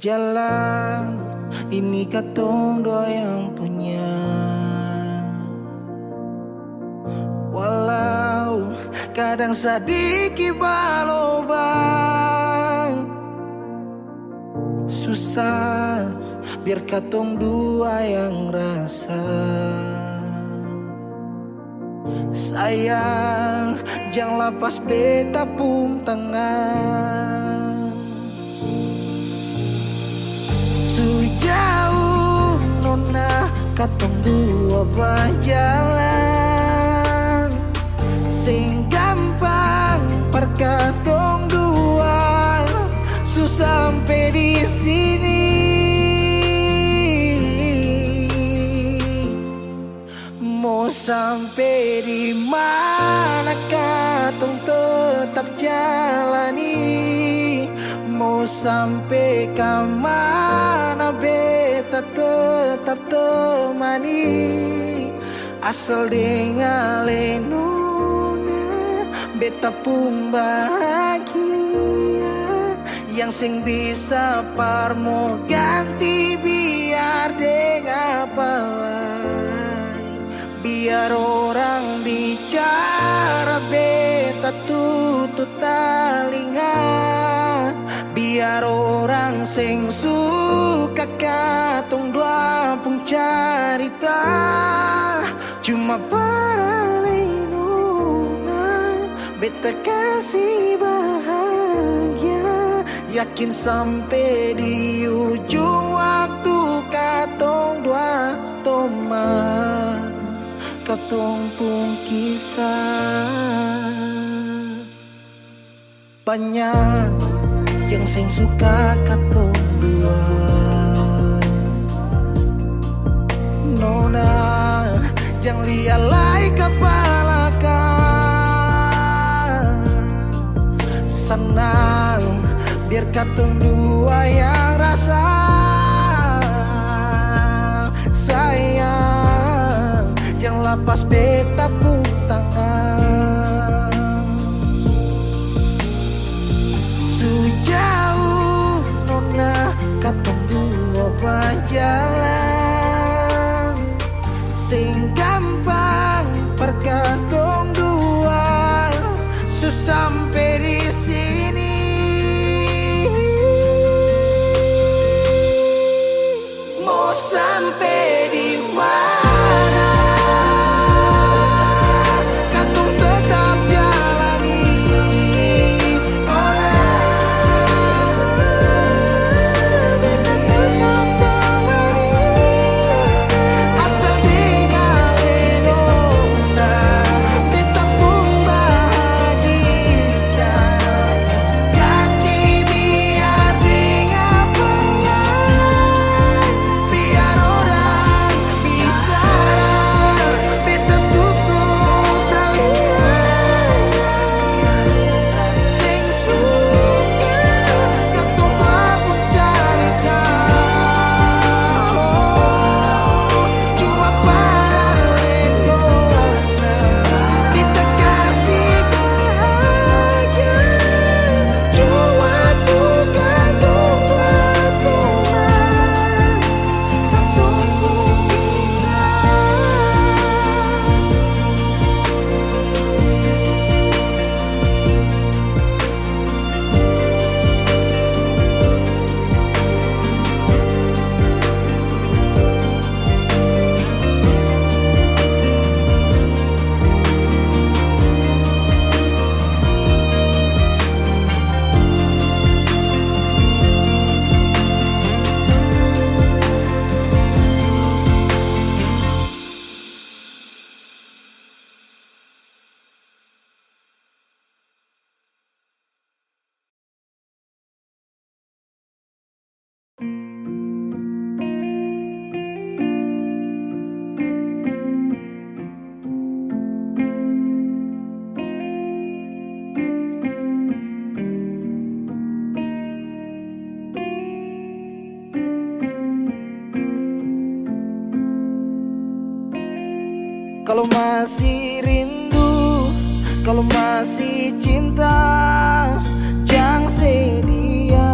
Jalan ini katong dua yang punya. Walau kadang sedikit balobang, susah biar katong dua yang rasa. Sayang jangan lepas beta pung tangan. Sejauh nona katong dua berjalan, sing gampang perkatong dua, susah sampai di sini. Mau sampai di mana katong tetap jalani, mau sampai ke mana beta tetap temani. Asal dengan lenona beta pun bahagia, yang sing bisa parmo ganti biar dengan apa lain. Biar orang bicara beta tutup telinga, biar orang sing suka katong dua pun carita. Cuma para lenona beta kasih bahagia, yakin sampai di ujung waktu katong dua teman, katong pun kisah. Banyak yang sing suka katong dua, nona jangan lialai kepala kan. Senang biar katong dua yang rasa. Sayang yang lepas beta pun tangan. Sejauh nona katong dua berjalan, sing gampang perkatong dua, susah sampai di sini. Mau sampai di mana katong tetap jalani. Oh nah, asal dengan lenona beta pun bahagia, ganti biar dengan penat. Biar orang bicara beta tutup telinga, sing suka katong pun carita. Cuma para lenona beta kasih bahagia, cuma bukan katong teman, katong pun kisah. Kalau masih rindu, kalau masih cinta, jangan sedia.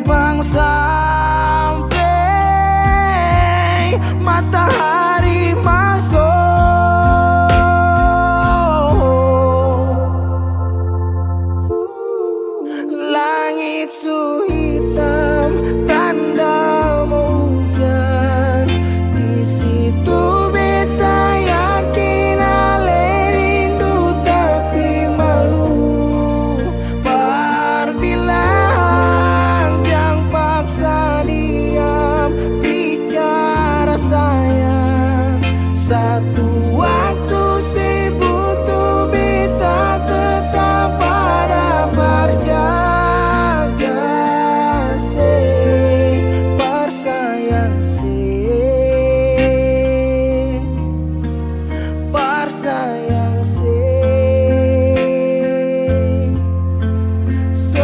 simpang sampai matahari masuk. Langit su hitam, tanda mau hujan. Di situ beta yakin ale rindu tapi malu. Berbilang jangan paksa diam, bicara sayang. Satu waktu sibuk tuh beta tetap pada berjaga. Sayang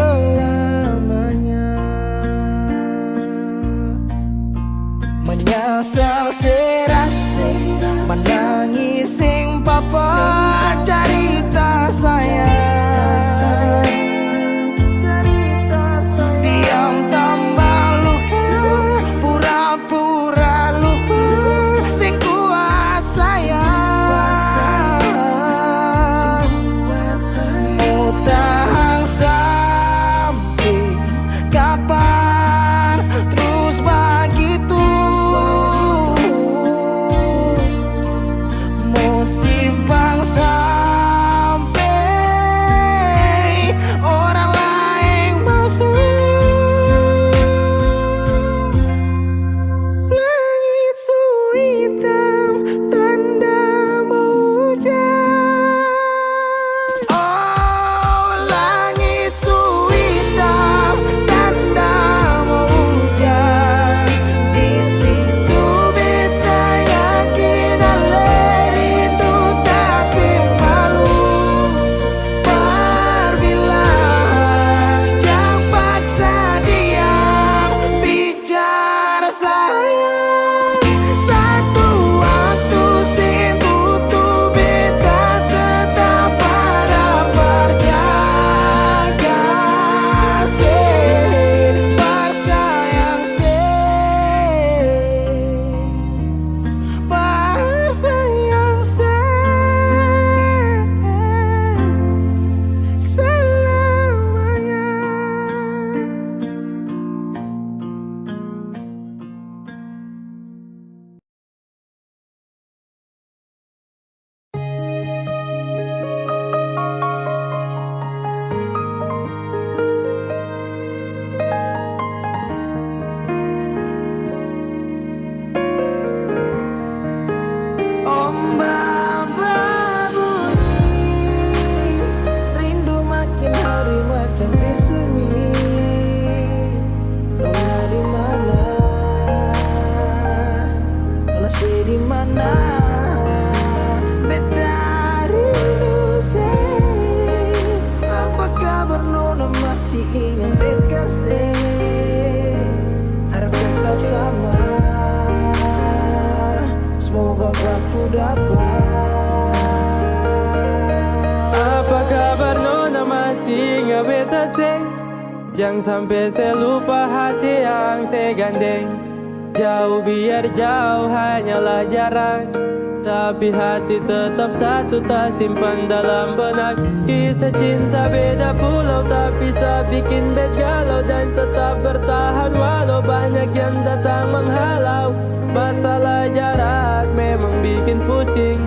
selamanya. Menyesal serasi, menangis sing papa cerita sayang. Diam tambah luka, pura-pura lupa, sing kuat sayang. Tahan sampai kapan terus begitu? Mau simpang sampai orang lain masuk. Langit su hitam, tanda mau hujan. Masih ingin beta harap tetap sama. Semoga aku dapat. Apa kabar nona masih ingat beta jangan sampai saya lupa hati yang saya gandeng. Jauh biar jauh hanyalah jarak, tapi hati tetap satu tak simpan dalam benak. Kisah cinta beda pulau tak bisa bikin bet galau, dan tetap bertahan walau banyak yang datang menghalau. Masalah jarak memang bikin pusing,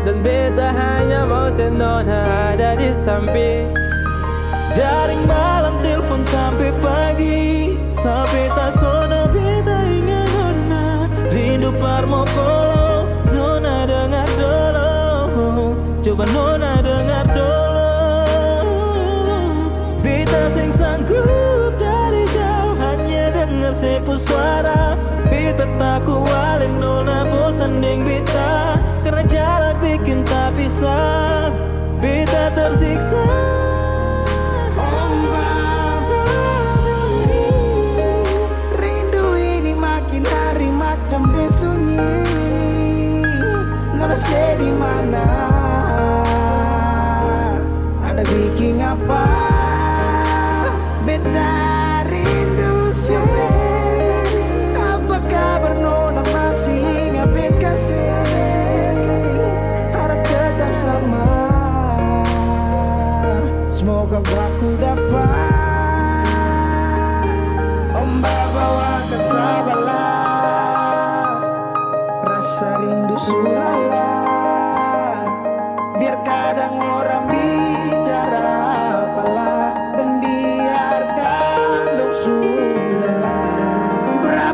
dan beta hanya mau senona ada di samping. Jaring malam telepon sampai pagi, sampai tak sono beta ingat nona. Rindu parmokolo, nona dengar dulu, coba nona dengar dulu. Beta sing sanggup dari jauh hanya dengar sepu suara. Beta tak kuat nona bosan deng beta, karena jarak bikin tak bisa. Beta tersiksa. Macam sunyi, nggak ada di mana, ada bikin apa? Beta rindu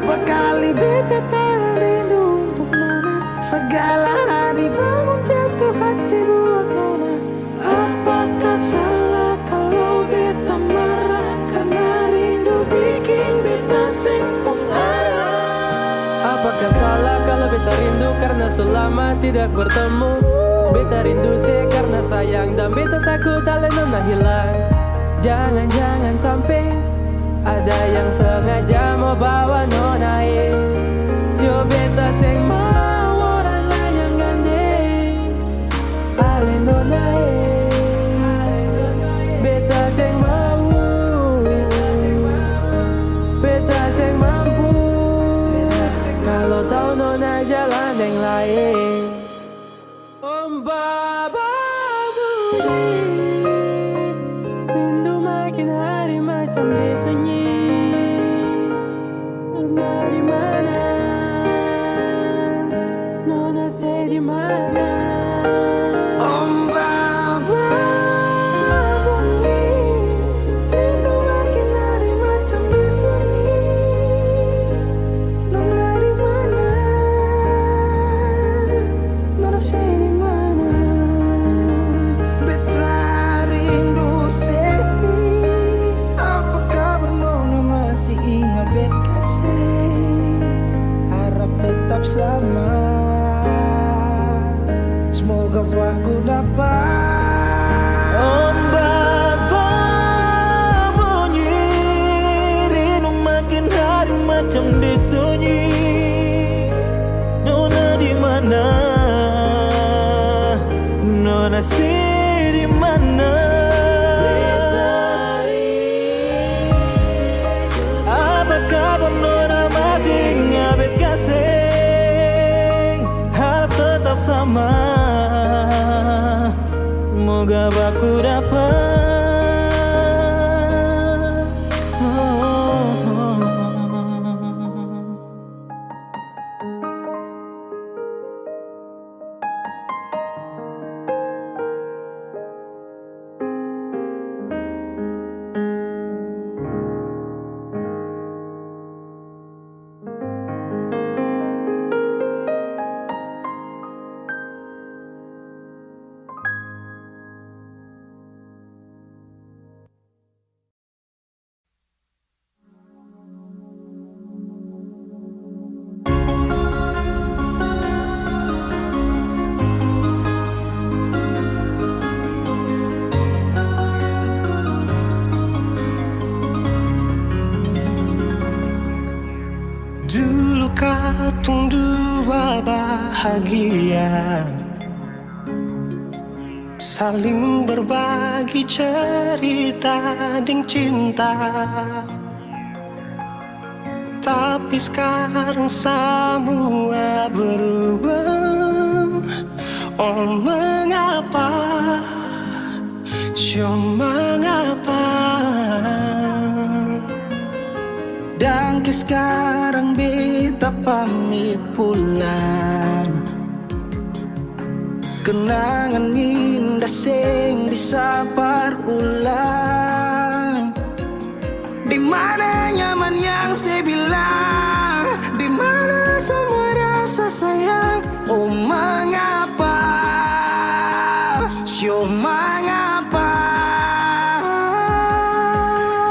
Apa kali beta tak rindu untuk nona? Segala hari bangun jatuh hati buat nona. Apakah salah kalau beta marah karena rindu bikin beta sempung arah? Apakah salah kalau beta rindu karena selama tidak bertemu? Beta rindu sih karena sayang dan beta takut ale nona hilang. Jangan-jangan sampai ada yang sengaja mau bawa nona coba beta sing mau orang lain yang gandeng ale nona beta sing mau, beta sing mampu. Kalau tahu nona jalan yang lain. Om Baba Budi, rindu makin hari macam disunyi. Nona di mana? Nona say di mana? Om Baba bunyi, rindu makin hari macam disunyi. Nona di mana? Nona say di mana? Beta rindu say, apa kabar nona masih ingat bet kasih? Harap tetap sama. Semoga aku dapat. Om Baba bunyi, rindu makin hari macam disunyi. Nona di mana? Nona say di mana? Apa kabar nona masih ingat bet kasih? Harap tetap sama. Semoga aku dapat. Dulu katong dua bahagia, saling berbagi cerita ding cinta. Tapi sekarang semua berubah. Oh mengapa? So mengapa? Dan sekarang beta pamit pulang. Kenangan minda sing bisa berulang. Di mana nyaman yang saya bilang? Di mana semua rasa sayang? Oh mengapa? So mengapa?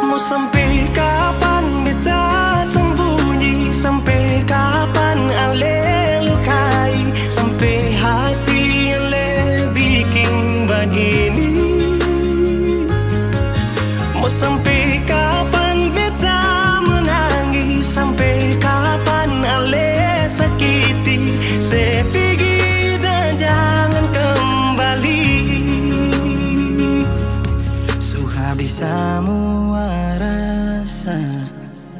Mau sampai kapan beta sembunyi? Sampai kapan ale lukai? Sampai hati ale bikin begini? Mau sampai kapan beta menangis? Sampai kapan ale sakiti? Saya pergi dan jangan kembali. Habis semua rasa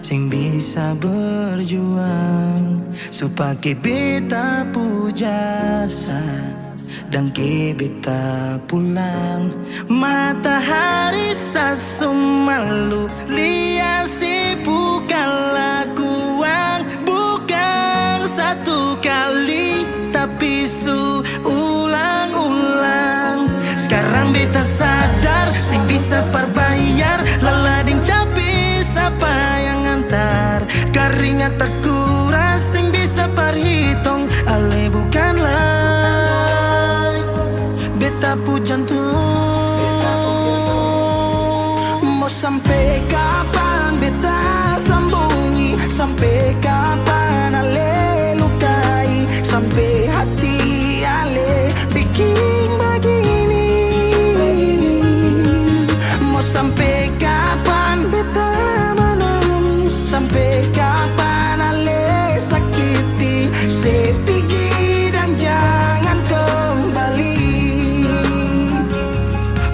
sing bisa berjuang supaya beta pujasa dan ke beta pulang. Matahari sasumalu liasi bukan lakuan, bukan satu kali tapi ulang-ulang. Sekarang beta sadar sing bisa perbayar lalading capi siapa yang antar keringat tak kuras sing bisa perhitung. Ale bukanlah beta pu jantung. Mau sampai kapan beta sambungi? Sampai kapan ale lukai? Sampai hati ale bikin begini. Mau sampai kapan beta menangis? Sampai kapan ale sakiti? Say pergi dan jangan kembali.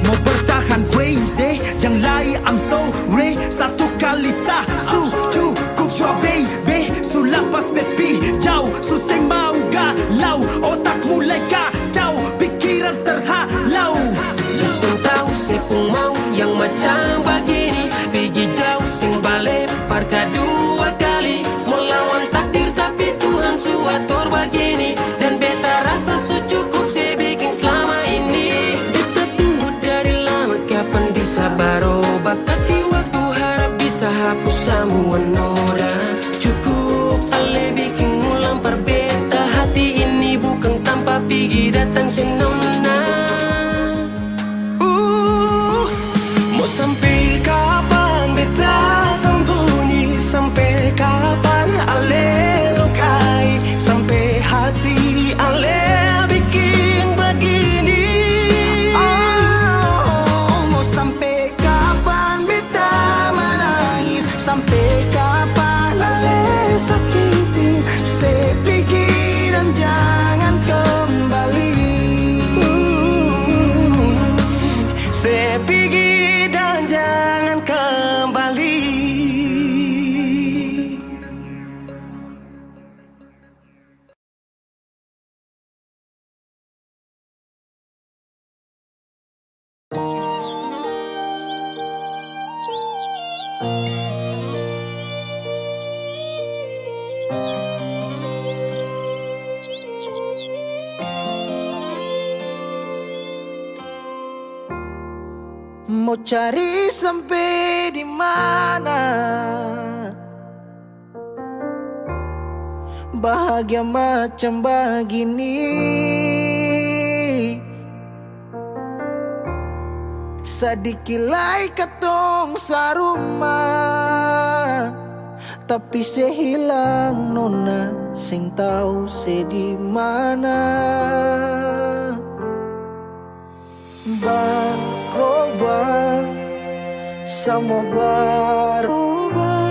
Mau bertahan crazy, yang lain I'm sorry. Satu kali sah cukup jua baby. Sulapas bepi jauh, suseng mau galau. Otak mulai kacau, pikiran terhalau. Susung tahu sepung mau yang macam begini. Pergi jauh sing balik parka dua kali. Melawan takdir tapi Tuhan suatur begini. Dan beta rasa cukup saya bikin selama ini. Beta tunggu dari lama kapan bisa berubah. Kasih waktu harap bisa hapus semua noda. Cukup ale bikin ulang perbeta. Hati ini bukan tanpa pergi datang senona. Mau sampai kapan beta sembunyi? Sampai kapan ale lukai? Sampai hati ale bikin begini. Mau sampai kapan beta menangis? Sampai kapan ale sakiti? Say pergi dan jangan kembali. Say pergi dan jangan kembali. Mau cari sampai di mana? Bahagia macam begini. Sadikilai katong sarumah, tapi sehilang nona sing tahu se di mana. Berubah, semua berubah.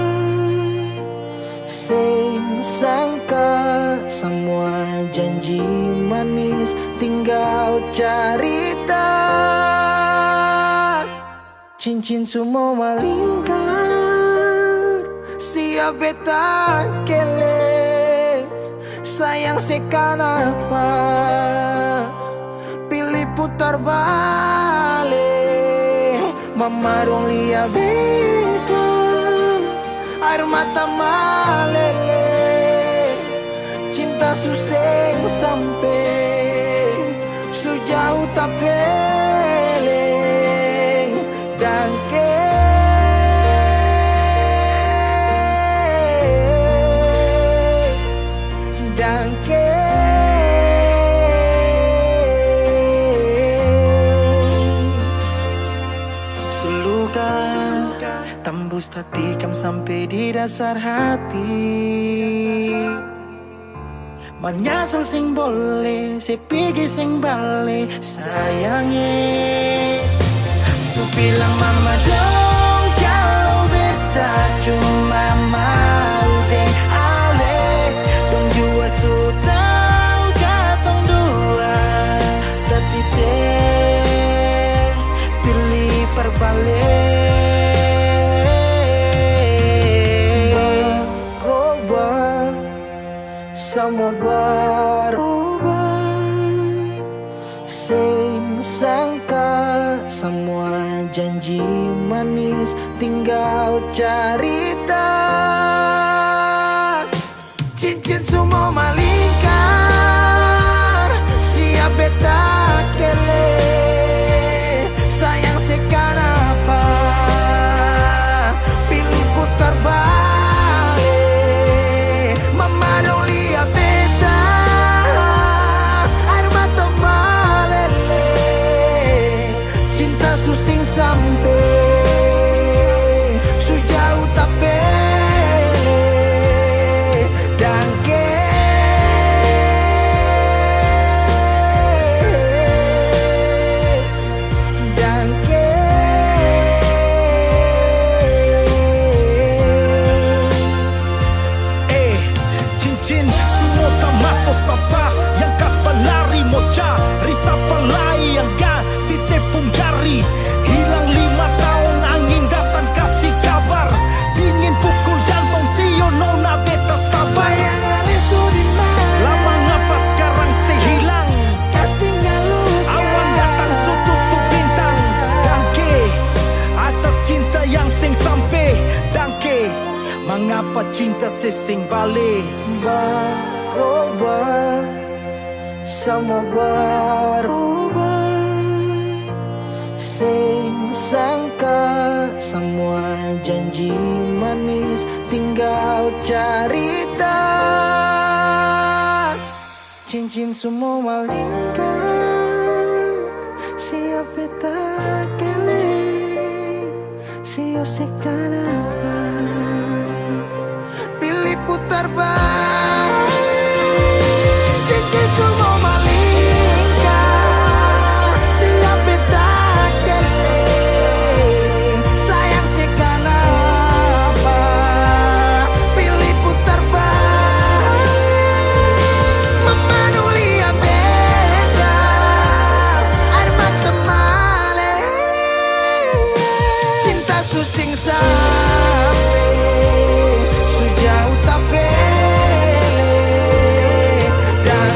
Sing sangka semua janji manis tinggal cerita. Cincin semua melingkar, siap beta kele. Sayang sekanapa pilih putar balik. Memarung lia beta, air mata malele. Cinta suseng sampai sejauh tapele. Dangke Dangke Suluka tembus tatikam sampai di dasar hati. Menyesal sing boleh, sepigi sing balik sayangnya. So bilang mama dong kalau beta cuma mau deh ale. Dong jua su tau katong dua, tapi se pilih perbalik. Berubah, semua berubah. Sing sangka semua janji manis tinggal cerita. Cincin semua melingkar, siap beta kele. Sayang sekanapa pilih putar balik. Mengapa cinta sesing balik berubah, semua berubah. Sing sangka semua janji manis tinggal cerita. Cincin semua malingkan, siapa tak kelih, siapa sekan apa. Pilih putar balik, cincin semua malingkan, siapa tak kelih, sayang sekan apa. Pilih putar balik, memanuli yang beda, air mata male, cinta susing sampai sejauh tak pele dan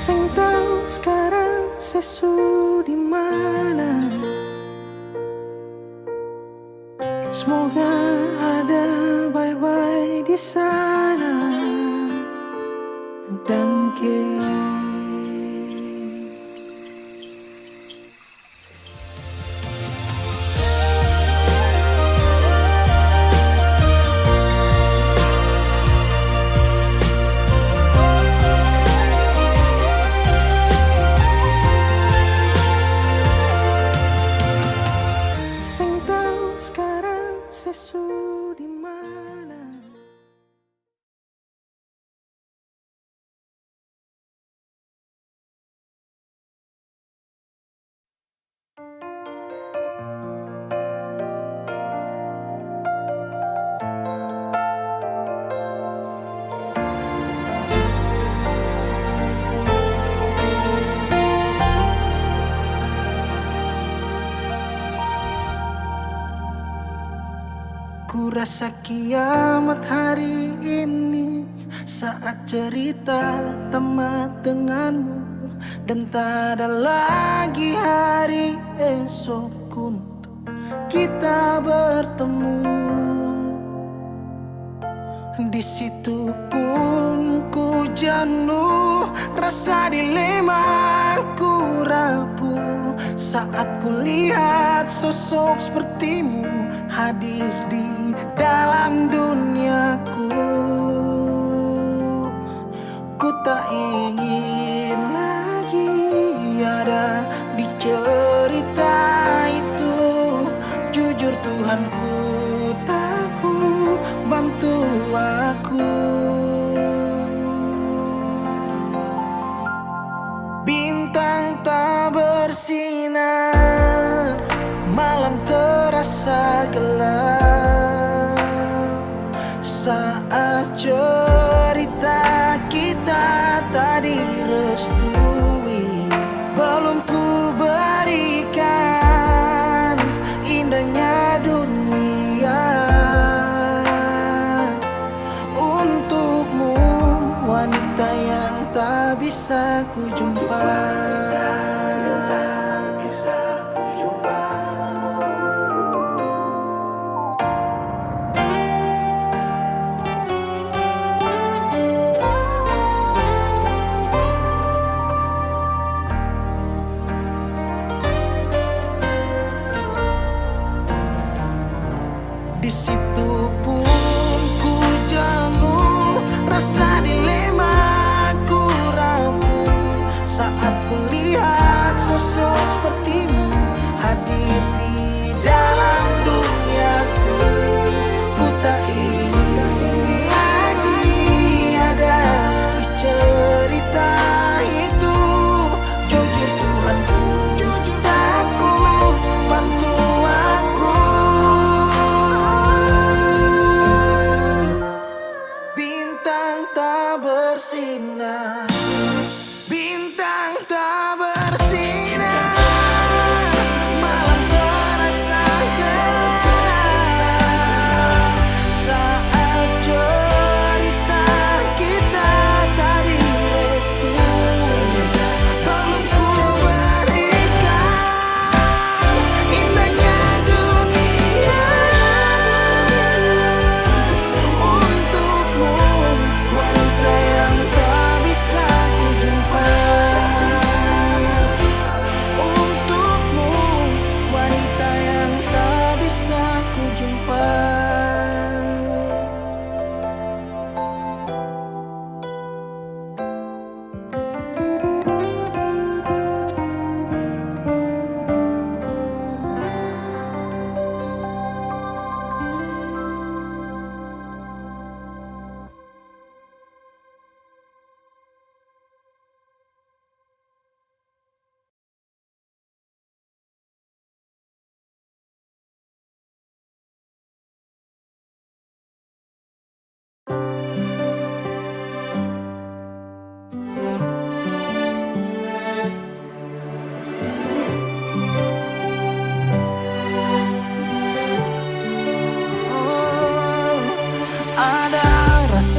sing tahu sekarang sesu di mana. Semoga ada bye-bye di sana dan sing tahu sekarang sesu di mana. Ku rasa kiamat hari ini saat cerita tamat denganmu, dan tak ada lagi hari esok untuk kita bertemu. Di situ pun ku jenuh, rasa dilema ku rapuh saat ku lihat sosok sepertimu hadir di dalam duniaku. Ku tak ingin lagi ada di cerita itu. Jujur Tuhan, ku takut, bantu aku. Bintang tak bersinar, malam terasa gelap saat cerita kita tak direstui. Belum ku berikan indahnya dunia untukmu, wanita yang tak bisa ku jumpa. Di situ pun ku jenuh, rasa dilema ku rapuh saat ku lihat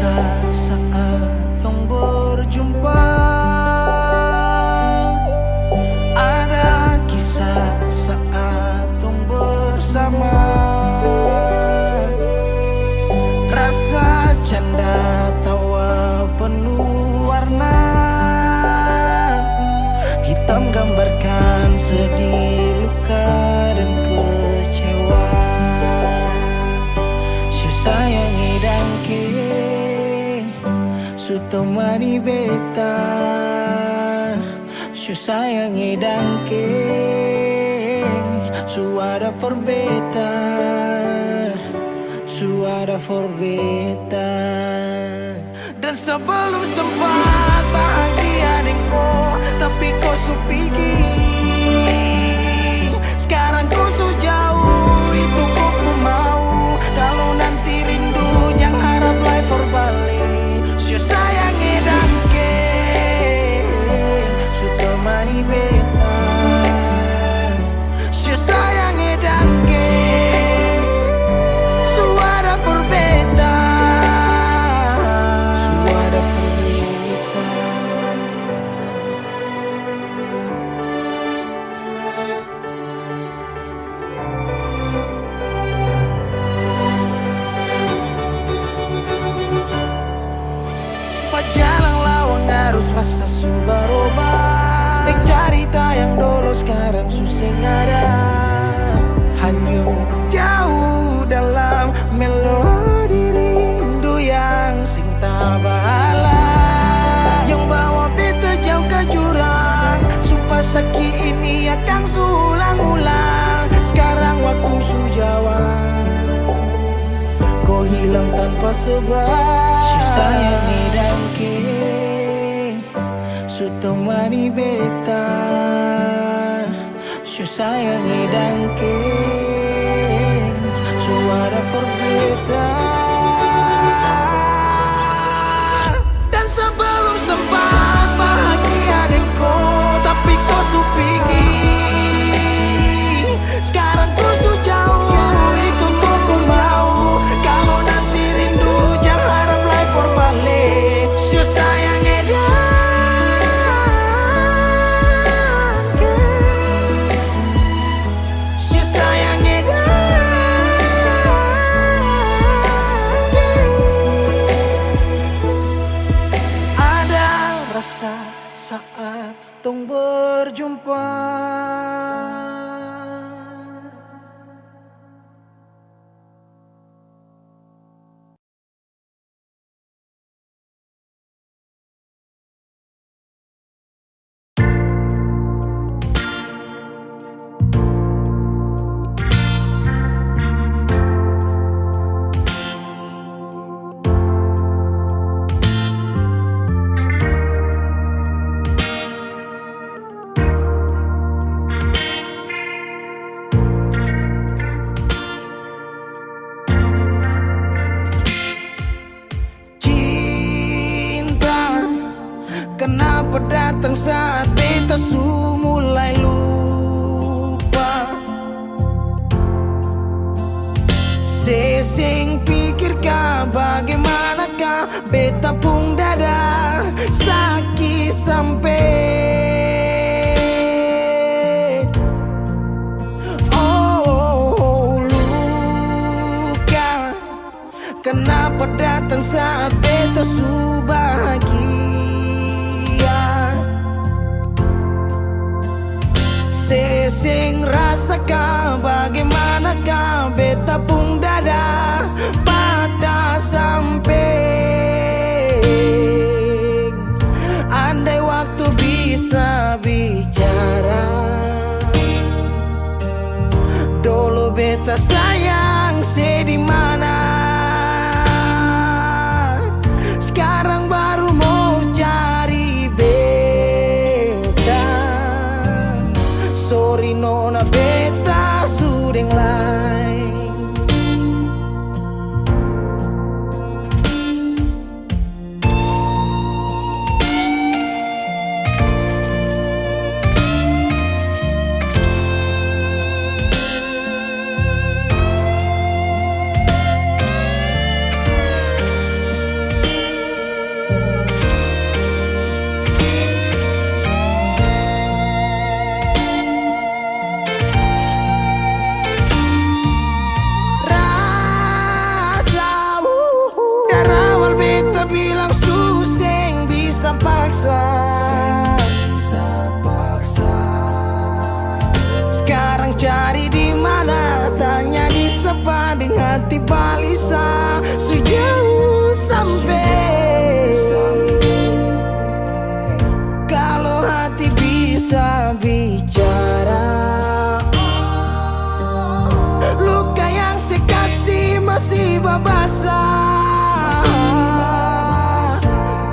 rasa saat tong berjumpa. Ada kisah saat tong bersama. Rasa canda tawa penuh warna. Hitam gambarkan sedih, luka dan kecewa. Sayangi dangke su temani beta. Sayangi dangke su ada for beta. Su ada for beta. Dan sebelum sempat bahagia dengko, tapi kau su pergi. Sekarang kau su jauh, itu kau pun mau. Kalau nanti rindu jangan harap life for balik. Su sayangi dangke su temani beta. Su sayangi dangke su ada for beta. Su ada for beta. Jalan lawang harus rasa su berubah. Dek cerita yang dulu sekarang susah ada. Hanyut jauh dalam melodi rindu yang sing tak bala. Yang bawa beta jauh ke jurang. Sumpah sakit ini akan ulang-ulang. Sekarang waktu su jawab, kau hilang tanpa sebab. Sayangi dangke su temani beta. Su sayangi dangke su ada for beta. Dan sebelum sempat bahagia dengko, tapi kau su pergi. Sekarang kau su jauh, itu kau pun mau. Kalau nanti rindu jangan harap life for balik. Su sayangi dangke, su sayangi dangke. Ada rasa saat tong berjumpa. Kenapa datang saat beta su mulai lupa? Sesing pikirkah bagaimanakah beta pun dada sakit sampai. Oh, luka. Kenapa datang saat beta su bahagia? Sesing rasakah bagaimanakah beta pun dada patah sampai. Andai waktu bisa bicara, dulu beta sayang di mana. Sekarang baru mau cari beta. Sorry nona beta sudeng lain. bilang suseng bisa paksa. Sekarang cari di mana, tanya di sepading hati balisa. Sejauh sampai kalau hati bisa bicara, luka yang sekasih masih babasa.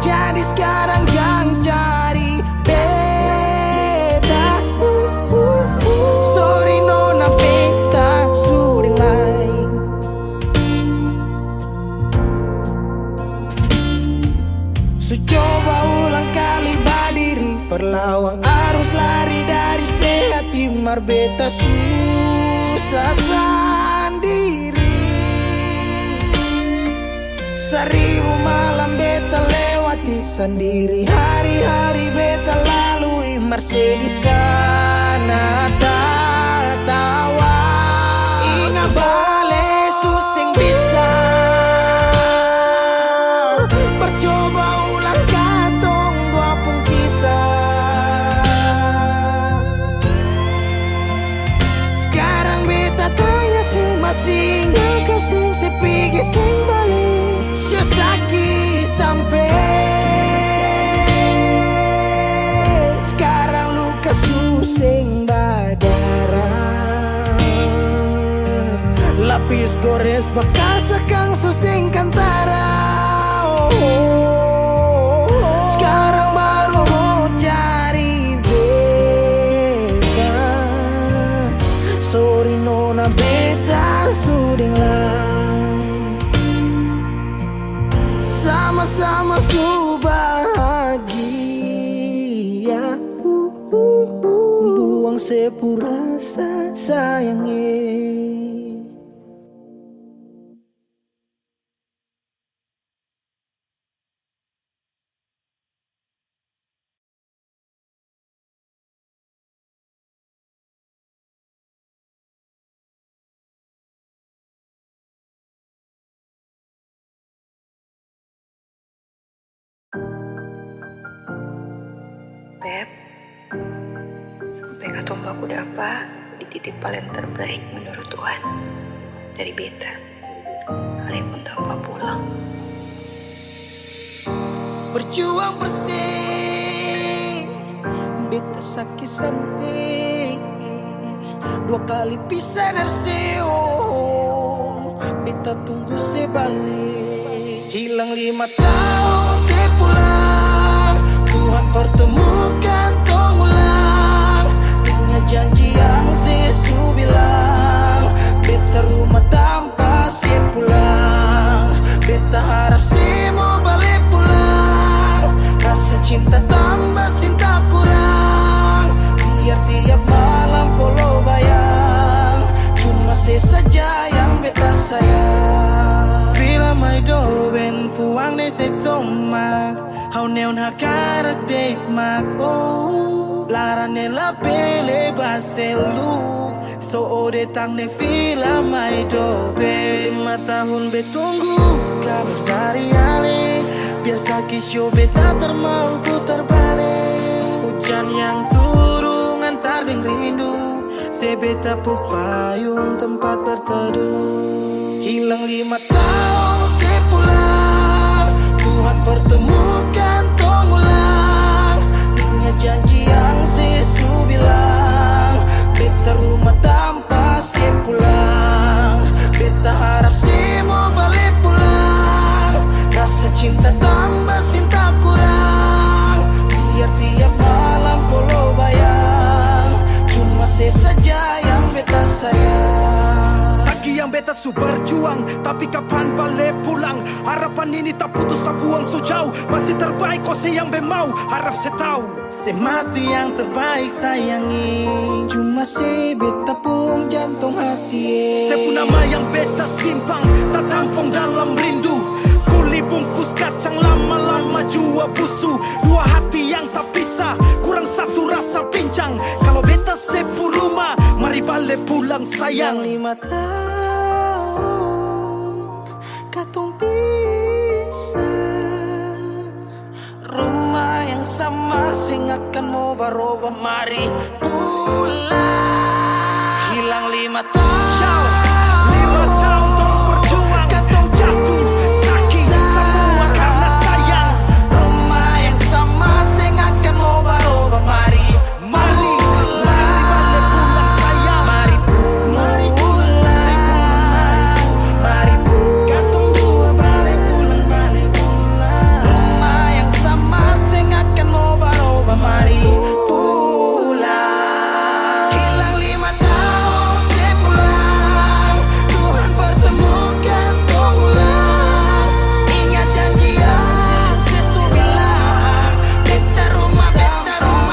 Jadi sekarang jangan cari beda. Sorry nona beta sudah lain. So coba ulang kali berdiri, perlawan arus lari dari sehat timar beta susah sendiri. Seribu malam beta lewati sendiri, hari-hari beta lalui Marse di sana tawa. Ingat bale suseng bisa, percoba ulang katong dua pun kisah. Sekarang beta tanya sih masih nggak kasih sepigi sing balik. Sesaki sampai sekarang luka suseng badara. Lapis gores bekas kang suseng kantara. Sekarang baru mau cari beta. Sorry nona beta sudah lah. Sama-sama su bahagia. Buang sepurasa sayangnya. Beb, sampai katong baku dapa di titik paling terbaik menurut Tuhan dari beta, sekalipun tanpa pulang. Berjuang bersih, beta sakit sampai dua kali pisah dari seo. Beta tunggu sebalik, hilang 5 tahun sepulang. Tuhan pertemukan tong ulang, ingat janji yang Yesus bilang. Beta rumah tanpa sepulang, beta harap semua balik pulang. Rasa cinta tambah cinta kurang, biar tiap malam polo bayang. Cuma saja yang beta sayang. Fila mai do ben fuang ne se tomak. Hau neon hakarak date mak oh. Lara ne la pele baseluk. So ode tang ne fila mai do be. 5 tahun betunggu kabar dari ale. Biar sakit show beta termau putar balik. Hujan yang turun antar deng rindu. Sebeta pupayung tempat berteduh. Hilang 5 tahun sepulang. Tuhan pertemukan tong ulang, ingat janji yang Yesus bilang. Beta rumah tanpa sepulang, beta harap semua balik pulang. Rasa cinta tambah cinta kurang, biar tiap malam polo bayang. Cuma saja yang beta sayang. Saki yang beta su berjuang, tapi kapan balik pulang? Harapan ini tak putus tak buang so jauh. Masih terbaik kau se yang bemau. Harap se tahu Se masih yang terbaik sayangi. Cuma se beta pun jantung hati. Se pun nama yang beta simpang, tak tampung dalam rindu. Kuli bungkus kacang lama-lama jua busu. Dua hati yang tak pisah, kurang satu rasa pincang. Kalau beta sepu rumah, mari balik pulang sayang. 5 tahun katong pisah, sama sing akan mau baroba mari pulang. Hilang 5 tahun, 5 tahun tong berjuang, katong jatuh sakit semua karena sayang. rumah yang sama sing akan mau baroba mari Mari balik pulang sayang. Mari pulang, mari Katong dua balik pulang. rumah yang sama sing akan mau baroba mari pulang. Hilang 5 tahun sepulang, Tuhan pertemukan tong ulang. Ingat janji yang sesu bilang, beta rumah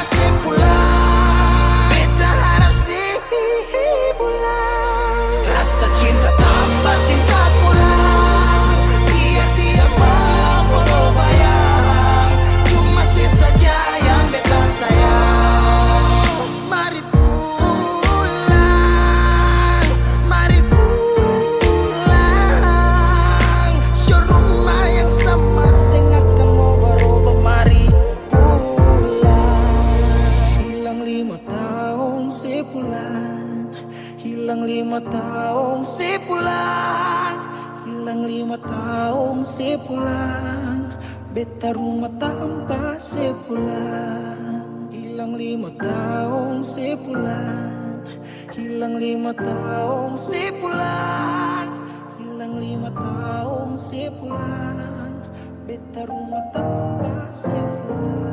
sepulang. Beta harap sih pulang. Rasa cinta tambah cinta kurang, biar tiap malam walau bayang, cuma saja yang beta sayang. Mari pulang, mari pulang. Show rumah yang sama sing akan mau baroba mari pulang. Hilang 5 tahun sepulang, hilang 5 tahun sepulang, hilang 5 tahun sepulang. Beta rumah tanpa sepulang. Hilang 5 tahun sepulang, hilang 5 tahun sepulang, hilang 5 tahun sepulang. Beta rumah tanpa sepulang.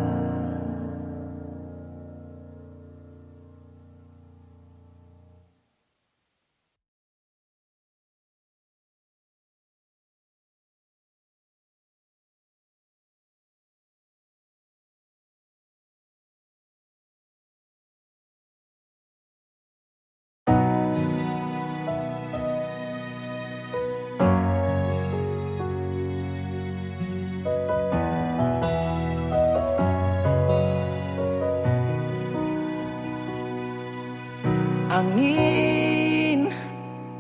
Angin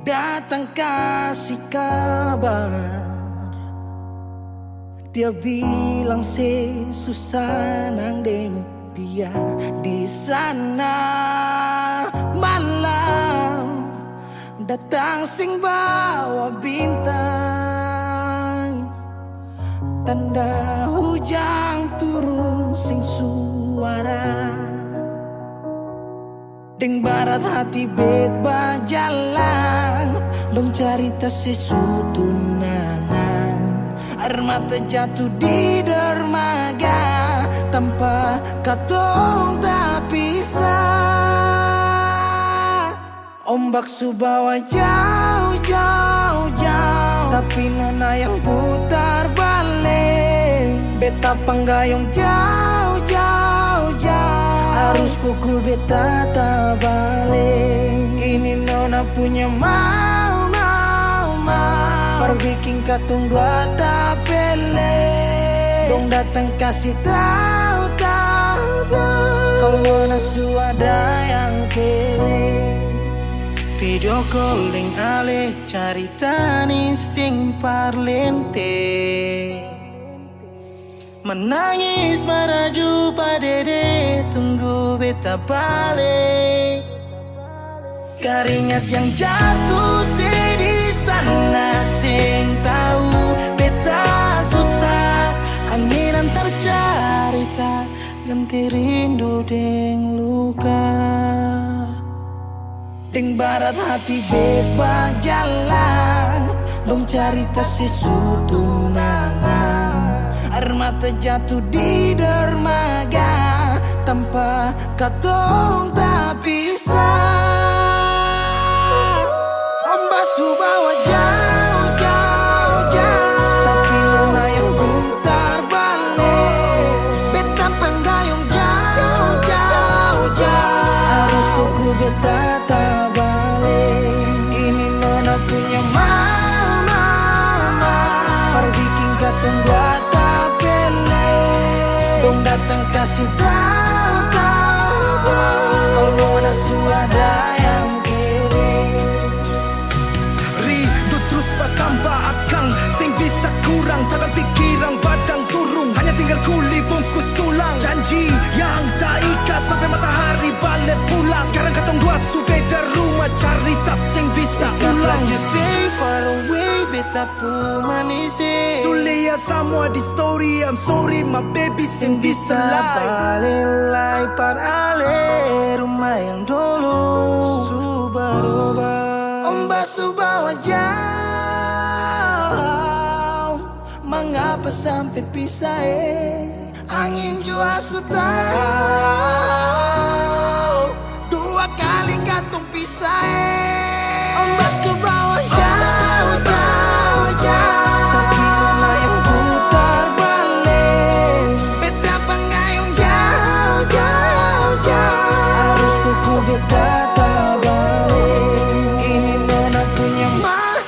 datang kasih kabar, dia bilang susah nang deng dia di sana. Malam datang sing bawa bintang, tanda hujan turun sing suara. Deng barat hati bet bajalan, dong cerita sesutunangan. Air mata jatuh di dermaga, tanpa katong tak pisah. Ombak subawa jauh, jauh, jauh, tapi nona yang putar balik. Beta panggayong jauh, jauh, jauh, harus pukul beta tak balik. Ini nona punya mau, mau, mau, perbikin katong dua tak pele. Dong datang kasih tahu, tahu, tahu, kalau nona suada yang kele. Video calling ale carita ni sing parlente, menangis maraju padede tunggu beta balik. Keringat yang jatuh di sana sing tahu beta susah. Angin antar carita ganti rindu deng luka. Deng barat hati bebas jalan, dong cerita sesutunangan. Air mata jatuh di dermaga, tanpa katong tak pisah. Ombak subawa jauh, jauh, jauh, tapi nona yang putar balik. Beta penggayung jauh, jauh, jauh, harus pukul beta tak balik. Ini nona punya mau, mau, mau, perbikin katong dua tak pele. Dong datang kasih tahu, tahu, kalau nona suada yang kele. Rindu terus bertambah akang, sing bisa kurang, takkan pikiran badang turung, hanya tinggal kuli bungkus tulang. aku manisi. Sulia semua di story, I'm sorry my baby sing bisa Balilai par ale rumah yang dulu Subarubah Ombak subah jauh Mengapa sampai pisah Angin jua tahu Dua kali katung pisah Ombak subah jauh jauh jauh Tapi mana yang putar balik Beta penggayung jauh jauh jauh Harus tuku beta tak balik Ini nona punya mau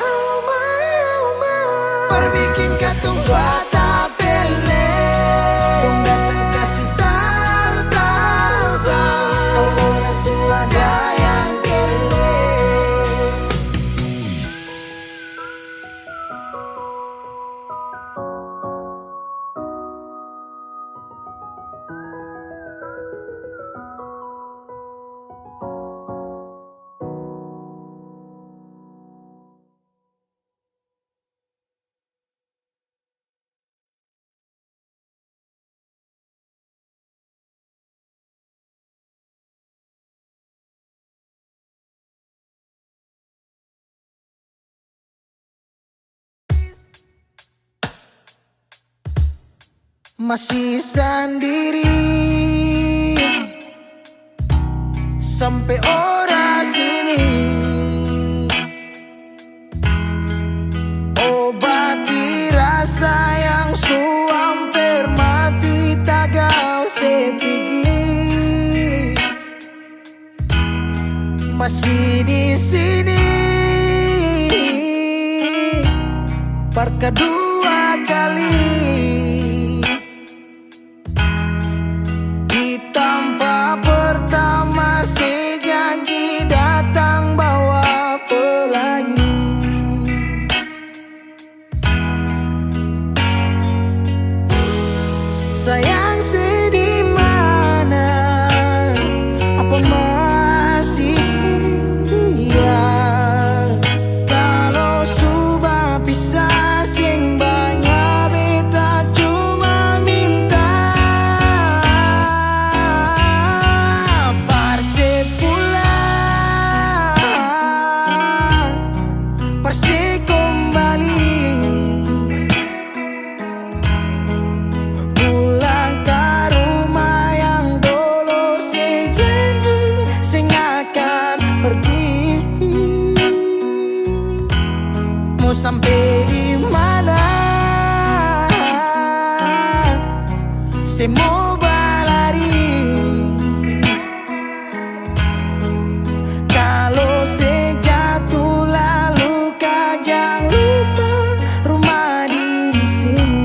Perbikin katung bata pele Dong datang kasih tahu tahu tahu Kalau suada yang kele Masih sendiri sampai ora sini obati rasa yang suamper mati tagal sepigi masih di sini par kedua kali tanpa pertama si janji datang bawa pelangi Sayang sedih mana Apa masih iya Kalau subah pisah sing banyak beta cuma minta Persi kembali pulang ke rumah yang dulu sejanji sing akan pergi mau sampai di mana semua balari kalau sejatuh lalu kau jangan lupa rumah di sini.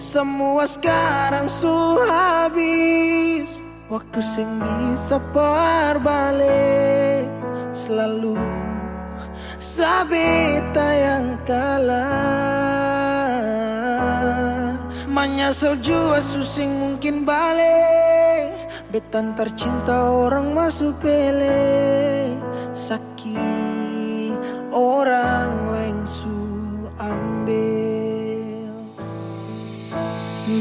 Semua sekarang su habis. Waktu sing bisa perbalik. Selalu sabeta yang kalah. Menyesal jua susing mungkin balik. Betan tercinta orang masuk pele. Sakit orang lain su ambil.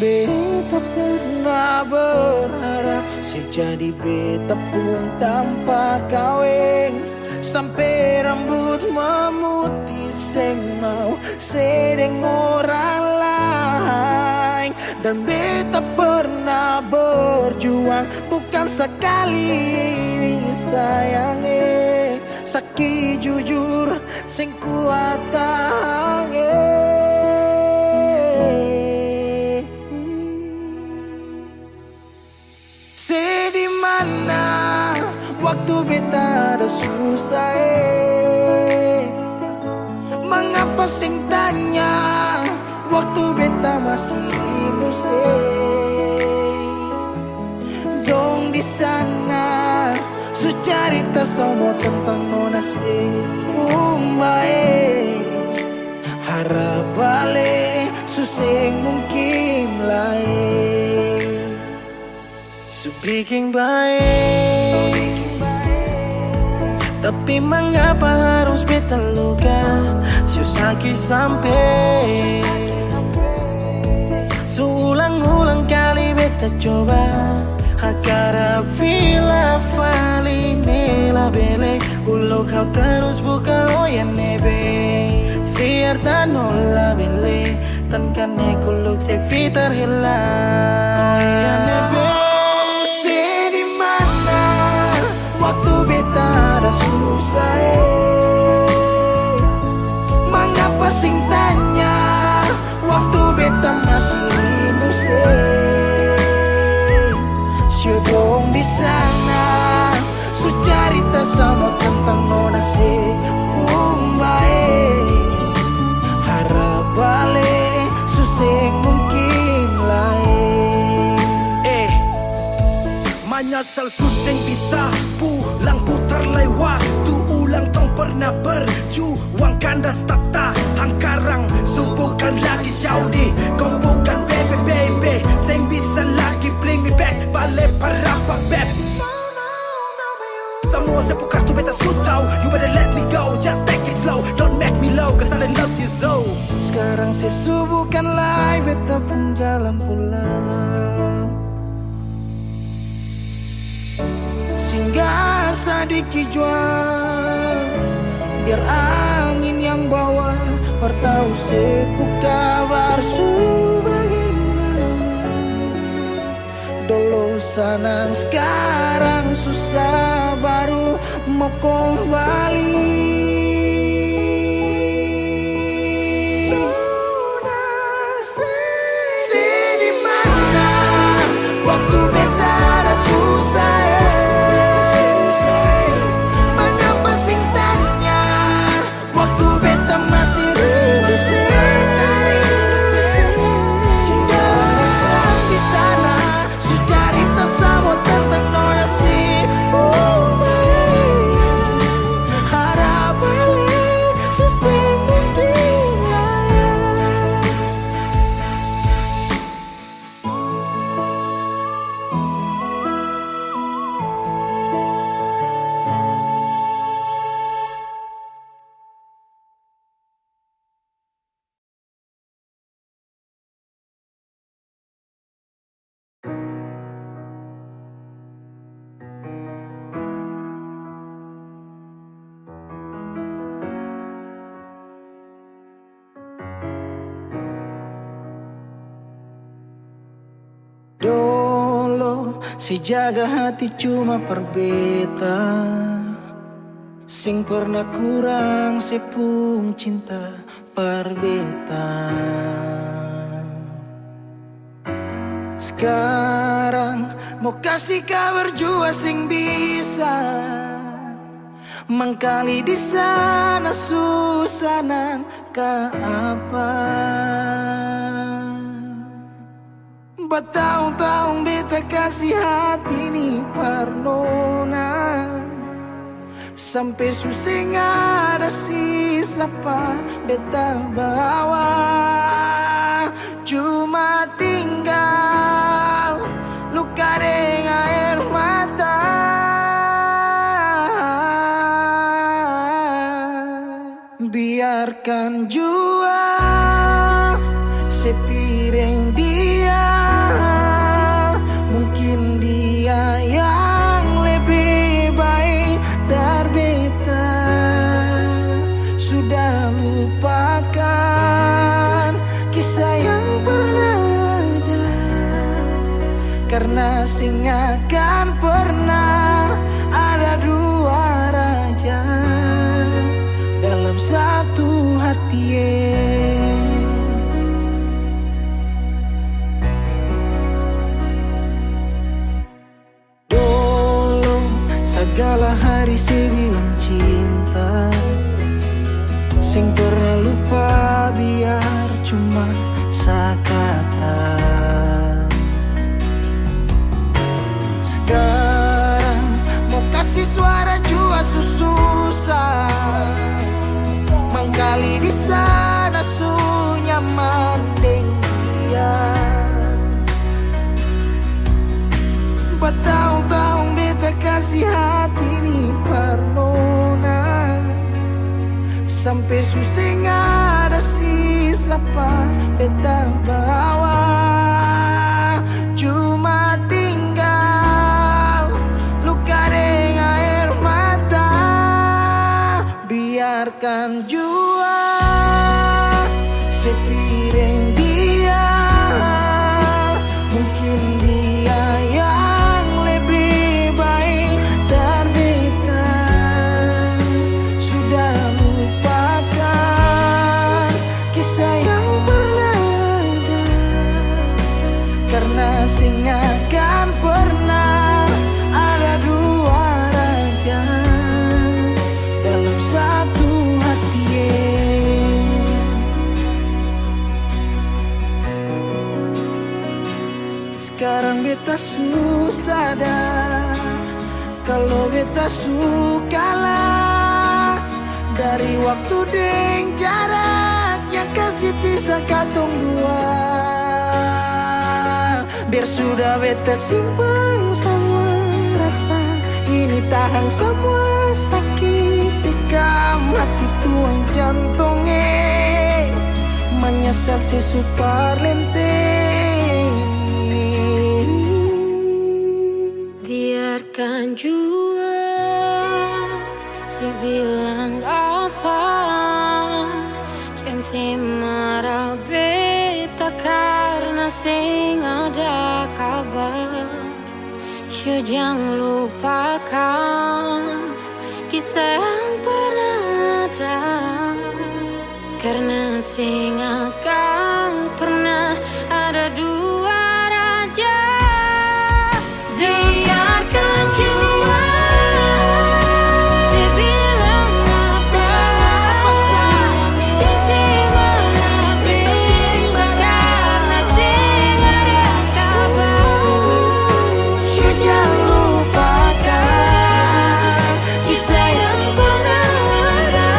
Beta pernah berharap sejadi beta pun tanpa kawin. Sampai rambut memutih seng mau sedeng orang lain. Dan beta pernah berjuang bukan sekali sayangi. Sakit jujur sing kuat tahangi. Di mana waktu beta ada susah Mengapa sing tanya waktu beta masih dong di sana su cerita semua tentang nona si umbae. Harap balik susing mungkin lain. So bikin baik, tapi mengapa harus beta luka? Susaki sampai Seulang-ulang kali beta coba Hakara vila fali nela bele Ulo kau terus buka oyan nebe Fiar tanola bele Tan kane kuluk se fitar hilang Oyan nebe waktu beta ada susah Mengapa sing tanya waktu beta masih Syedong di sana su cerita sama tentang nona si umbae. Harap balik susing mungkin lain. Menyesal suseng bisa pulang putar lewat tu ulang tong pernah berjuang kandas tata hangkarang subukan lagi Saudi kau bukan baby sing bisa lagi bring me back balik parapa back semua sepukar tu beta sutau you better let me go just take it slow don't make me low cause I love you so sekarang sesubukan lagi beta pun jalan pulang singgah sedikit jual biar angin yang bawa bertahu sepuh kabar su bagaimana dulu senang sekarang susah baru mau kembali di mana waktu beta ada susah Dolo si jaga hati cuma perbeta Sing pernah kurang sepung cinta perbeta Sekarang mau kasih kabar jua sing bisa Mengkali di sana susah nang ke apa Bertahun-tahun beta kasih hati ni Parnona, sampai susah ada sisa pa beta bawa. Cuma tinggal luka dengan air mata. Biarkan jua sepiring dia, mungkin dia yang lebih baik dari beta. Sudah lupakan kisah yang pernah ada, karena singakan pernah ada dua raja dalam satu hati. Dulu segala hari saya bilang cinta, sing pernah lupa biar cuma sekata. Sekarang mau kasih suara jua susah, mangkali di sana su nyaman deng dia. Bertahun-tahun beta kasih hati ni Parnona, sampai susah ada sisa pa beta bawa. Cuma tinggal luka dengan air mata. Biarkan jua sepiring dia, mungkin dia yang lebih baik dari beta. Sudah lupakan kisah yang pernah ada, karena singakan pernah ada dua raja dalam satu hati. Sekarang beta susah sadar kalau beta sukalah dari waktu deng jarak yang kasih pisah katong dua. Biar sudah beta simpan semua rasa, ini tahan semua sakit tikam hati tuang jantungnya, menyesal si super lenteng. Biarkan jua si bilang apa, yang si marah beta karena sing ada kabar. So jangan lupakan kisah yang pernah ada, karena sing akan pernah ada dua raja. Biarkan jua si bilang apa sayangnya, si marah beta karena sing ada kabar. So jangan lupakan kisah yang pernah ada,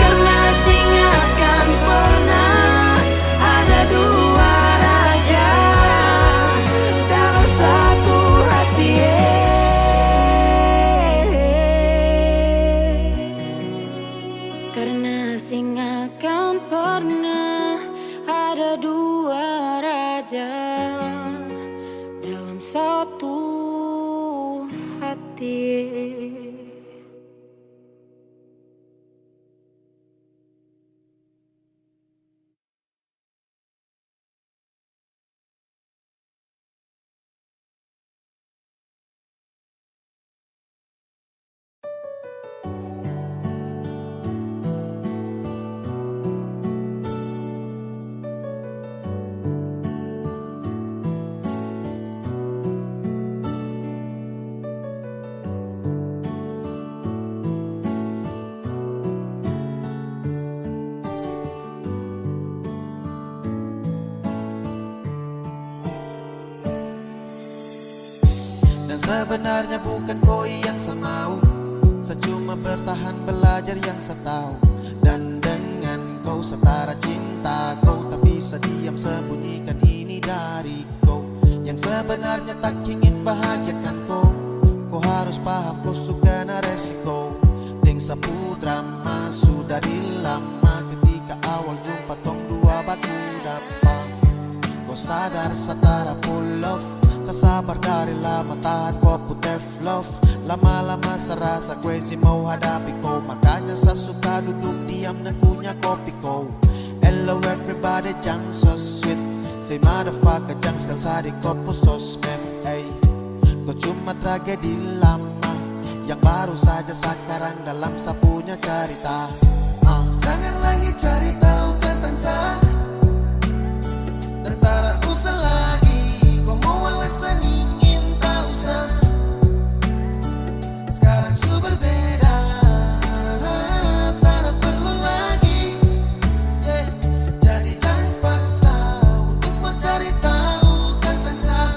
karena sing akan pernah ada dua raja dalam satu hati. Karena sing akan pernah ada dua raja dalam satu hati. Yang sebenarnya bukan koi yang semau, secuma bertahan belajar yang setau. Dan dengan kau setara cinta kau tak bisa diam sembunyikan ini dari kau. Yang sebenarnya tak ingin bahagiakan kau, kau harus paham kau suka na resiko. Deng sapu drama sudah dilama, ketika awal jumpa tong dua batu dampang. Kau sadar setara full love, sasabar dari lama tahan kau putih love. Lama-lama serasa crazy mau hadapi kau, makanya saya suka duduk diam dan punya kopi kau. Hello everybody, jang so sweet, say motherfucker jang sel sadi kopo sosmed. Hey, kau cuma tragedi lama yang baru saja sekarang dalam sapunya cerita. Jangan lagi cari tahu tentang saya, dan tak usah lagi kau mau alasan ingin tahu saya. Sekarang su berbeda, tak perlu lagi, jadi jangan paksa untuk mencari tahu tentang saya.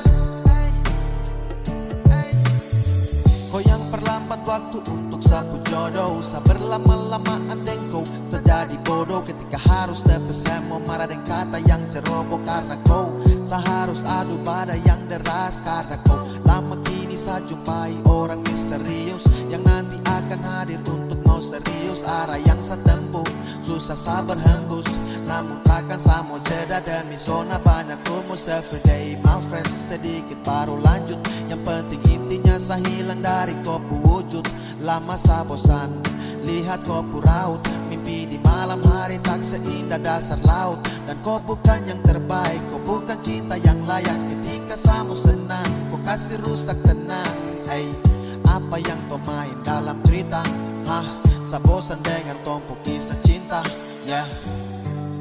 Kau yang perlambat waktu untuk sapu jodoh, sabar lama-lamaan dan kau sejadi bodoh. Ketika harus terpesan mau marah dan kata yang ceroboh, karena kau seharus adu badai yang deras. Karena kau lama kini saya jumpai orang misterius yang nanti akan hadir untuk mau serius. Arah yang saya tempuh susah sabar hembus, namun takkan sama jeda demi zona banyak rumus. Everyday mal fresh sedikit baru lanjut, yang penting intinya saya hilang dari kopu wujud. Lama saya bosan lihat kopu raut, mimpi di malam hari tak seindah dasar laut. Dan kau bukan yang terbaik, kau bukan cinta yang layak. Ketika sama senang kau kasih rusak tenang. Hey, apa yang kau main dalam cerita? Saya bosan dengan tumpuk kisah cinta. Yeah.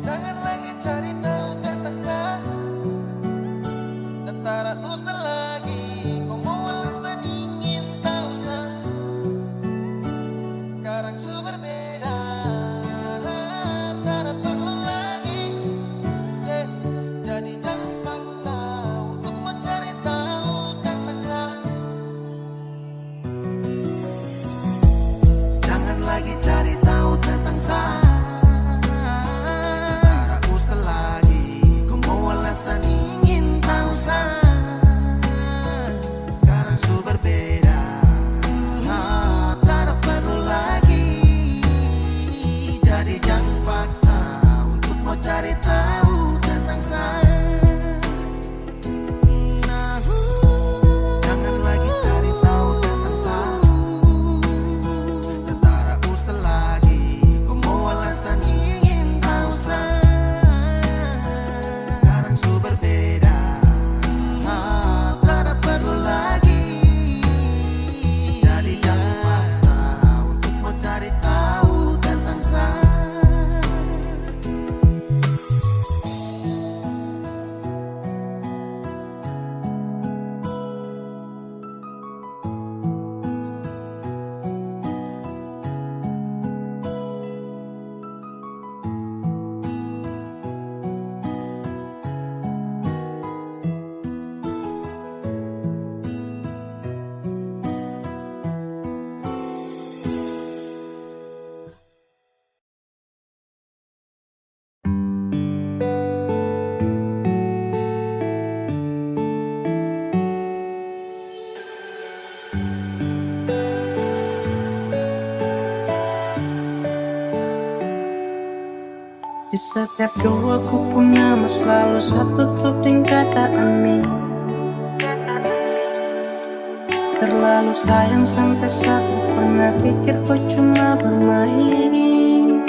Jangan lagi cari tahu tentang saya, dan tak usah lagi kau mau alasan ingin tahu saya. Sekarang su berbeda, tak perlu lagi, jadi jangan paksa untuk mencari tahu tentang saya. Jangan lagi cari tahu tentang saya, tak usah lagi kau mau alasan ingin tahu saya. Sekarang su berbeda, tak perlu lagi, jadi jangan paksa untuk mau cari tahu tentang saya. Jangan lagi cari tahu tentang saya, dan tak usah lagi kau mau alasan ingin tahu saya. Sekarang su berbeda, tak perlu lagi, jadi jangan paksa untuk mau cari tahu tentang saya. Di setiap doaku punya mas selalu satu tutup dengan kata amin. Terlalu sayang sampai satu pernah pikir kau cuma bermain.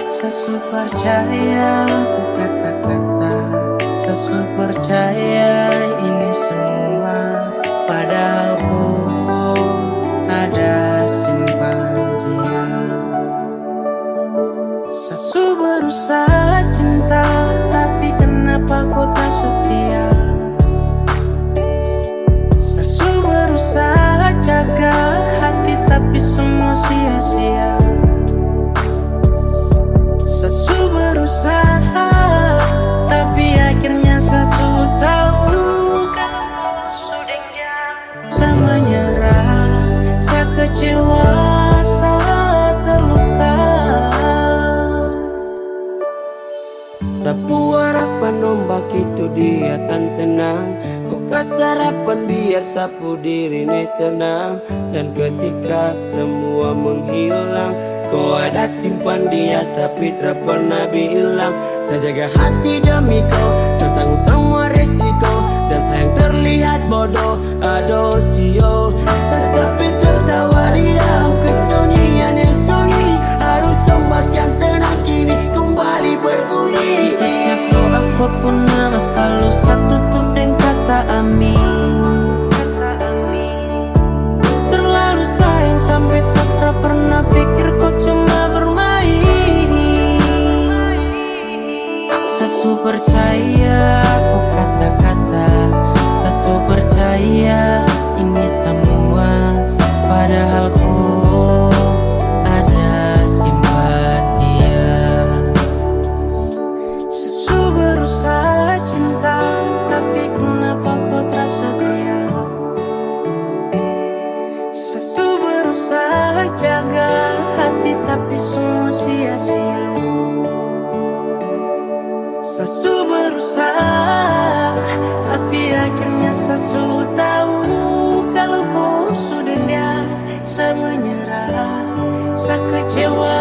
Sesu percaya ku kata-kata, sesu percaya ini semua, padahal ku ada simpan dia. Sesu berusaha cinta, tapi kenapa kau tak setia? Sesu berusaha jaga hati, tapi semua sia-sia. Sesu berusaha Sapu harapan ombak itu dia akan tenang. Kau kasih harapan biar sapu diri ini senang. Dan ketika semua menghilang, kau ada simpan dia tapi tak pernah bilang. Saya jaga hati demi kau, saya tanggung semua resiko. Dan sayang terlihat bodoh, aduh sio. Saya capek tertawa di dalam kesunyian yang sunyi. Harus ombak yang tenang kini kembali berbunyi. Setiap doaku pun nama selalu satu tutup dengan kata amin. Terlalu sayang sampai saya pernah pikir kau cuma bermain. Saya percaya kau kata-kata, saya percaya ini semua. Padahal kau ada simpan dia. Saya berusaha cinta, tapi kenapa kau tak setia? Saya berusaha jaga hati, tapi semua sia-sia. Saya berusaha, tapi akhirnya saya tahu kalau kau sudah dia. Saya menyerah, saya kecewa.